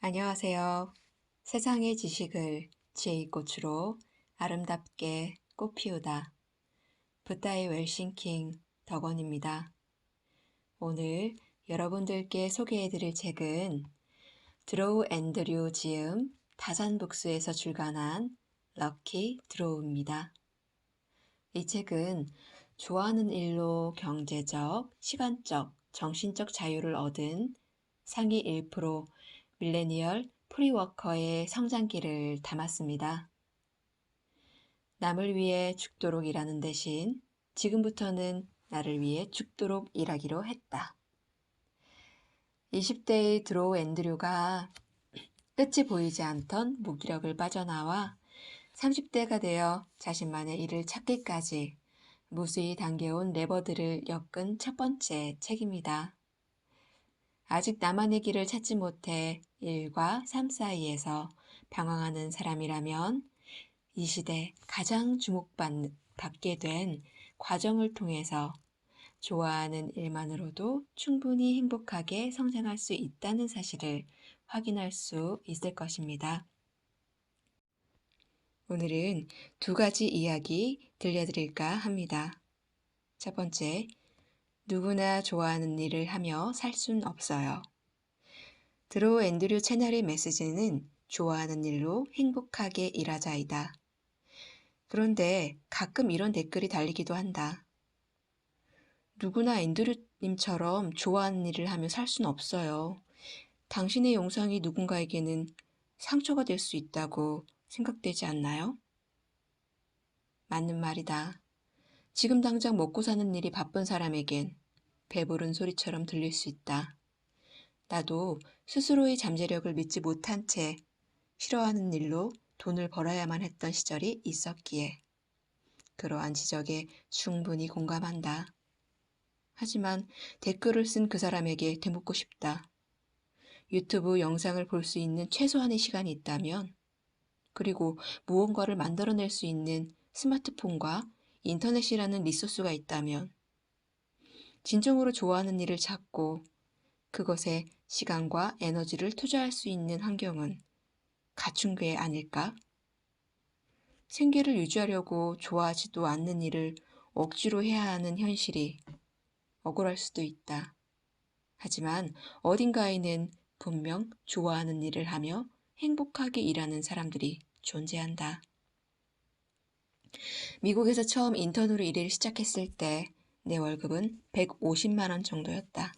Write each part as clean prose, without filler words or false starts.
안녕하세요. 세상의 지식을 지혜의 꽃으로 아름답게 꽃피우다. 붓다의 웰싱킹 덕원입니다. 오늘 여러분들께 소개해드릴 책은 드로우 앤드류 지음 다산북스에서 출간한 럭키 드로우입니다. 이 책은 좋아하는 일로 경제적, 시간적, 정신적 자유를 얻은 상위 1% 밀레니얼 프리워커의 성장기를 담았습니다. 남을 위해 죽도록 일하는 대신 지금부터는 나를 위해 죽도록 일하기로 했다. 20대의 드로우 앤드류가 끝이 보이지 않던 무기력을 빠져나와 30대가 되어 자신만의 일을 찾기까지 무수히 당겨온 레버들을 엮은 첫 번째 책입니다. 아직 나만의 길을 찾지 못해 일과 삶 사이에서 방황하는 사람이라면 이 시대 가장 주목받게 된 과정을 통해서 좋아하는 일만으로도 충분히 행복하게 성장할 수 있다는 사실을 확인할 수 있을 것입니다. 오늘은 두 가지 이야기 들려드릴까 합니다. 첫 번째, 누구나 좋아하는 일을 하며 살 순 없어요. 드로우 앤드류 채널의 메시지는 좋아하는 일로 행복하게 일하자이다. 그런데 가끔 이런 댓글이 달리기도 한다. 누구나 앤드류님처럼 좋아하는 일을 하며 살 순 없어요. 당신의 영상이 누군가에게는 상처가 될 수 있다고 생각되지 않나요? 맞는 말이다. 지금 당장 먹고 사는 일이 바쁜 사람에겐 배부른 소리처럼 들릴 수 있다. 나도 스스로의 잠재력을 믿지 못한 채 싫어하는 일로 돈을 벌어야만 했던 시절이 있었기에 그러한 지적에 충분히 공감한다. 하지만 댓글을 쓴 그 사람에게 되묻고 싶다. 유튜브 영상을 볼 수 있는 최소한의 시간이 있다면, 그리고 무언가를 만들어낼 수 있는 스마트폰과 인터넷이라는 리소스가 있다면, 진정으로 좋아하는 일을 찾고 그것에 시간과 에너지를 투자할 수 있는 환경은 갖춘 게 아닐까? 생계를 유지하려고 좋아하지도 않는 일을 억지로 해야 하는 현실이 억울할 수도 있다. 하지만 어딘가에는 분명 좋아하는 일을 하며 행복하게 일하는 사람들이 존재한다. 미국에서 처음 인턴으로 일을 시작했을 때 내 월급은 150만 원 정도였다.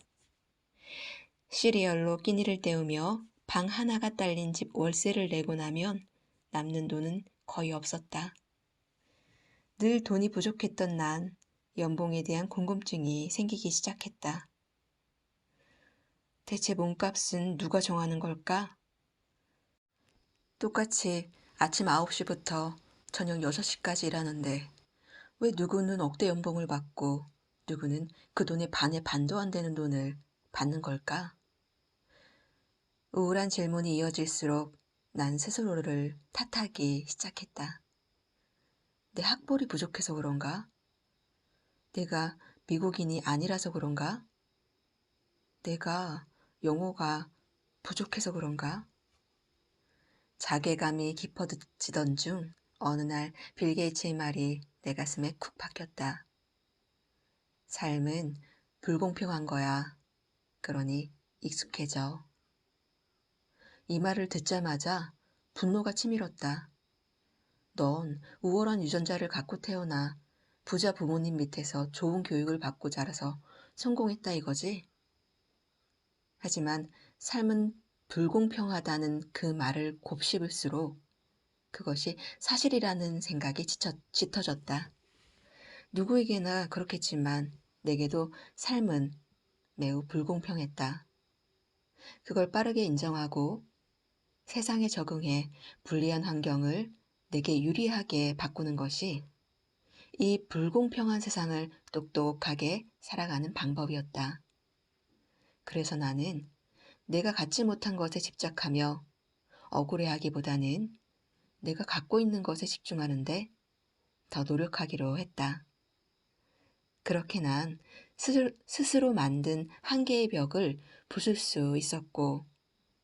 시리얼로 끼니를 때우며 방 하나가 딸린 집 월세를 내고 나면 남는 돈은 거의 없었다. 늘 돈이 부족했던 난 연봉에 대한 궁금증이 생기기 시작했다. 대체 몸값은 누가 정하는 걸까? 똑같이 아침 9시부터 저녁 6시까지 일하는데 왜 누구는 억대 연봉을 받고 누구는 그 돈의 반의 반도 안 되는 돈을 받는 걸까? 우울한 질문이 이어질수록 난 스스로를 탓하기 시작했다. 내 학벌이 부족해서 그런가? 내가 미국인이 아니라서 그런가? 내가 영어가 부족해서 그런가? 자괴감이 깊어지던 중 어느 날 빌 게이츠의 말이 내 가슴에 쿡 박혔다. 삶은 불공평한 거야. 그러니 익숙해져. 이 말을 듣자마자 분노가 치밀었다. 넌 우월한 유전자를 갖고 태어나 부자 부모님 밑에서 좋은 교육을 받고 자라서 성공했다 이거지? 하지만 삶은 불공평하다는 그 말을 곱씹을수록 그것이 사실이라는 생각이 짙어졌다. 누구에게나 그렇겠지만 내게도 삶은 매우 불공평했다. 그걸 빠르게 인정하고 세상에 적응해 불리한 환경을 내게 유리하게 바꾸는 것이 이 불공평한 세상을 똑똑하게 살아가는 방법이었다. 그래서 나는 내가 갖지 못한 것에 집착하며 억울해하기보다는 내가 갖고 있는 것에 집중하는데 더 노력하기로 했다. 그렇게 난 스스로 만든 한계의 벽을 부술 수 있었고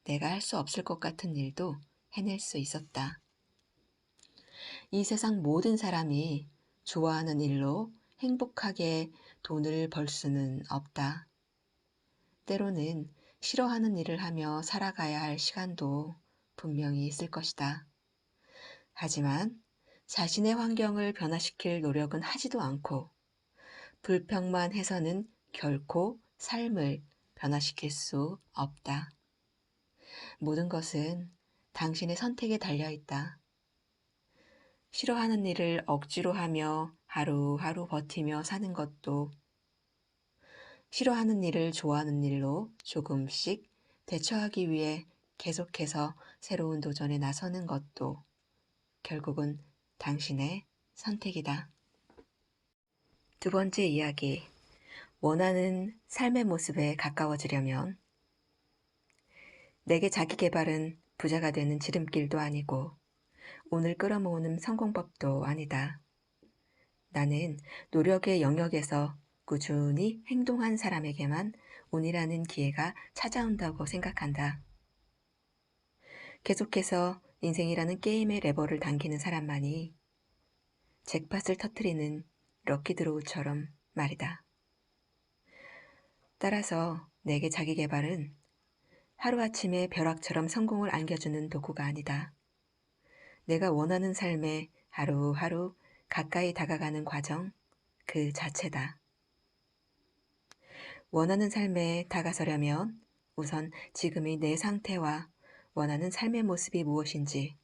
내가 할 수 없을 것 같은 일도 해낼 수 있었다. 이 세상 모든 사람이 좋아하는 일로 행복하게 돈을 벌 수는 없다. 때로는 싫어하는 일을 하며 살아가야 할 시간도 분명히 있을 것이다. 하지만 자신의 환경을 변화시킬 노력은 하지도 않고 불평만 해서는 결코 삶을 변화시킬 수 없다. 모든 것은 당신의 선택에 달려 있다. 싫어하는 일을 억지로 하며 하루하루 버티며 사는 것도, 싫어하는 일을 좋아하는 일로 조금씩 대처하기 위해 계속해서 새로운 도전에 나서는 것도 결국은 당신의 선택이다. 두 번째 이야기, 원하는 삶의 모습에 가까워지려면 내게 자기 개발은 부자가 되는 지름길도 아니고 운을 끌어모으는 성공법도 아니다. 나는 노력의 영역에서 꾸준히 행동한 사람에게만 운이라는 기회가 찾아온다고 생각한다. 계속해서 인생이라는 게임의 레버를 당기는 사람만이 잭팟을 터뜨리는 럭키드로우처럼 말이다. 따라서 내게 자기 개발은 하루아침에 벼락처럼 성공을 안겨주는 도구가 아니다. 내가 원하는 삶에 하루하루 가까이 다가가는 과정 그 자체다. 원하는 삶에 다가서려면 우선 지금의 내 상태와 원하는 삶의 모습이 무엇인지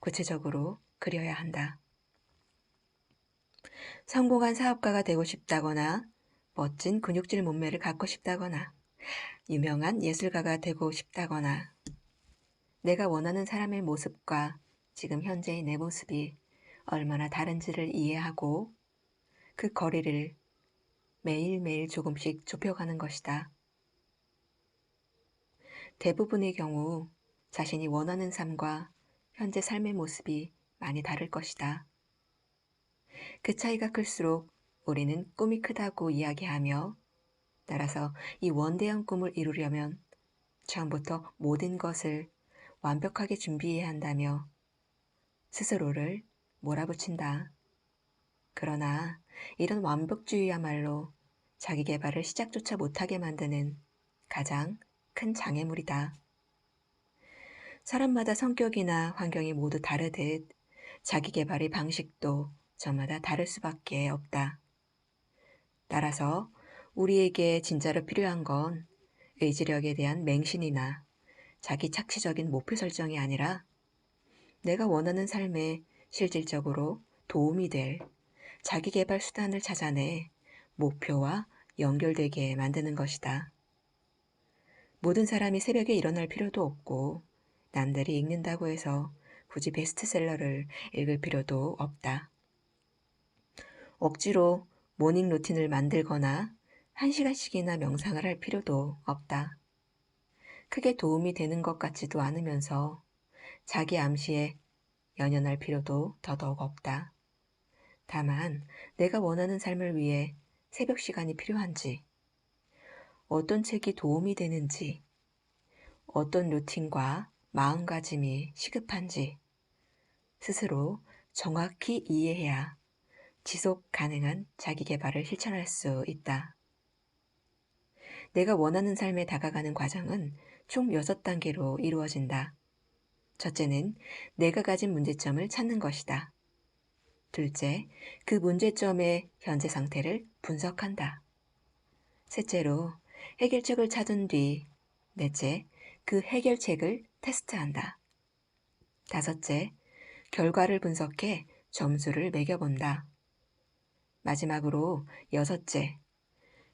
구체적으로 그려야 한다. 성공한 사업가가 되고 싶다거나 멋진 근육질 몸매를 갖고 싶다거나 유명한 예술가가 되고 싶다거나 내가 원하는 사람의 모습과 지금 현재의 내 모습이 얼마나 다른지를 이해하고 그 거리를 매일매일 조금씩 좁혀가는 것이다. 대부분의 경우 자신이 원하는 삶과 현재 삶의 모습이 많이 다를 것이다. 그 차이가 클수록 우리는 꿈이 크다고 이야기하며 따라서 이 원대한 꿈을 이루려면 처음부터 모든 것을 완벽하게 준비해야 한다며 스스로를 몰아붙인다. 그러나 이런 완벽주의야말로 자기 개발을 시작조차 못하게 만드는 가장 큰 장애물이다. 사람마다 성격이나 환경이 모두 다르듯 자기 개발의 방식도 저마다 다를 수밖에 없다. 따라서 우리에게 진짜로 필요한 건 의지력에 대한 맹신이나 자기 착취적인 목표 설정이 아니라 내가 원하는 삶에 실질적으로 도움이 될 자기 개발 수단을 찾아내 목표와 연결되게 만드는 것이다. 모든 사람이 새벽에 일어날 필요도 없고 남들이 읽는다고 해서 굳이 베스트셀러를 읽을 필요도 없다. 억지로 모닝 루틴을 만들거나 1시간씩이나 명상을 할 필요도 없다. 크게 도움이 되는 것 같지도 않으면서 자기 암시에 연연할 필요도 더더욱 없다. 다만 내가 원하는 삶을 위해 새벽 시간이 필요한지, 어떤 책이 도움이 되는지, 어떤 루틴과 마음가짐이 시급한지 스스로 정확히 이해해야 지속 가능한 자기 개발을 실천할 수 있다. 내가 원하는 삶에 다가가는 과정은 총 6단계로 이루어진다. 첫째는 내가 가진 문제점을 찾는 것이다. 둘째, 그 문제점의 현재 상태를 분석한다. 셋째로 해결책을 찾은 뒤, 넷째, 그 해결책을 테스트한다. 다섯째, 결과를 분석해 점수를 매겨본다. 마지막으로 여섯째,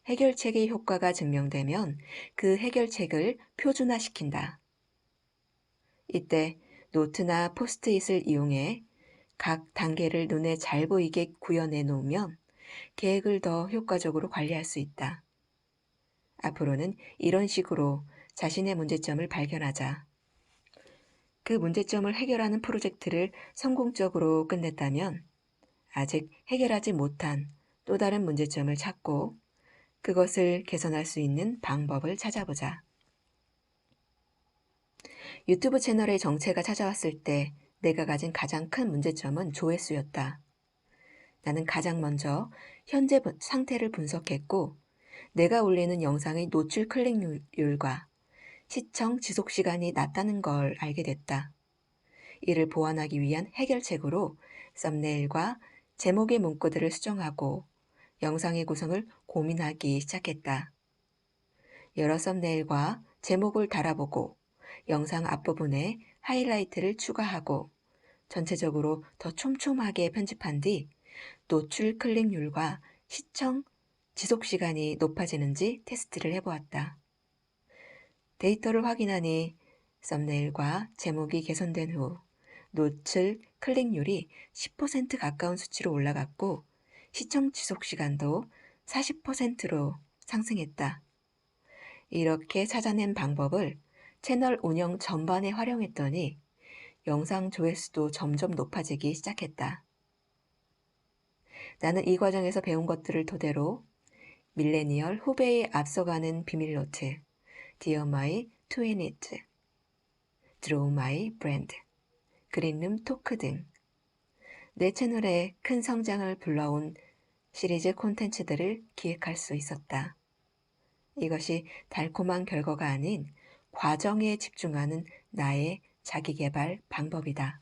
해결책의 효과가 증명되면 그 해결책을 표준화시킨다. 이때 노트나 포스트잇을 이용해 각 단계를 눈에 잘 보이게 구현해 놓으면 계획을 더 효과적으로 관리할 수 있다. 앞으로는 이런 식으로 자신의 문제점을 발견하자. 그 문제점을 해결하는 프로젝트를 성공적으로 끝냈다면 아직 해결하지 못한 또 다른 문제점을 찾고 그것을 개선할 수 있는 방법을 찾아보자. 유튜브 채널의 정체가 찾아왔을 때 내가 가진 가장 큰 문제점은 조회수였다. 나는 가장 먼저 현재 상태를 분석했고 내가 올리는 영상의 노출 클릭률과 시청 지속 시간이 낮다는 걸 알게 됐다. 이를 보완하기 위한 해결책으로 썸네일과 제목의 문구들을 수정하고 영상의 구성을 고민하기 시작했다. 여러 썸네일과 제목을 달아보고 영상 앞부분에 하이라이트를 추가하고 전체적으로 더 촘촘하게 편집한 뒤 노출 클릭률과 시청 지속 시간이 높아지는지 테스트를 해보았다. 데이터를 확인하니 썸네일과 제목이 개선된 후 노출 클릭률이 10% 가까운 수치로 올라갔고 시청 지속 시간도 40%로 상승했다. 이렇게 찾아낸 방법을 채널 운영 전반에 활용했더니 영상 조회수도 점점 높아지기 시작했다. 나는 이 과정에서 배운 것들을 토대로 밀레니얼 후배에 앞서가는 비밀 노트, Dear My Twinit, Draw My Brand, 그린룸 토크 등 내 채널에 큰 성장을 불러온 시리즈 콘텐츠들을 기획할 수 있었다. 이것이 달콤한 결과가 아닌 과정에 집중하는 나의 자기계발 방법이다.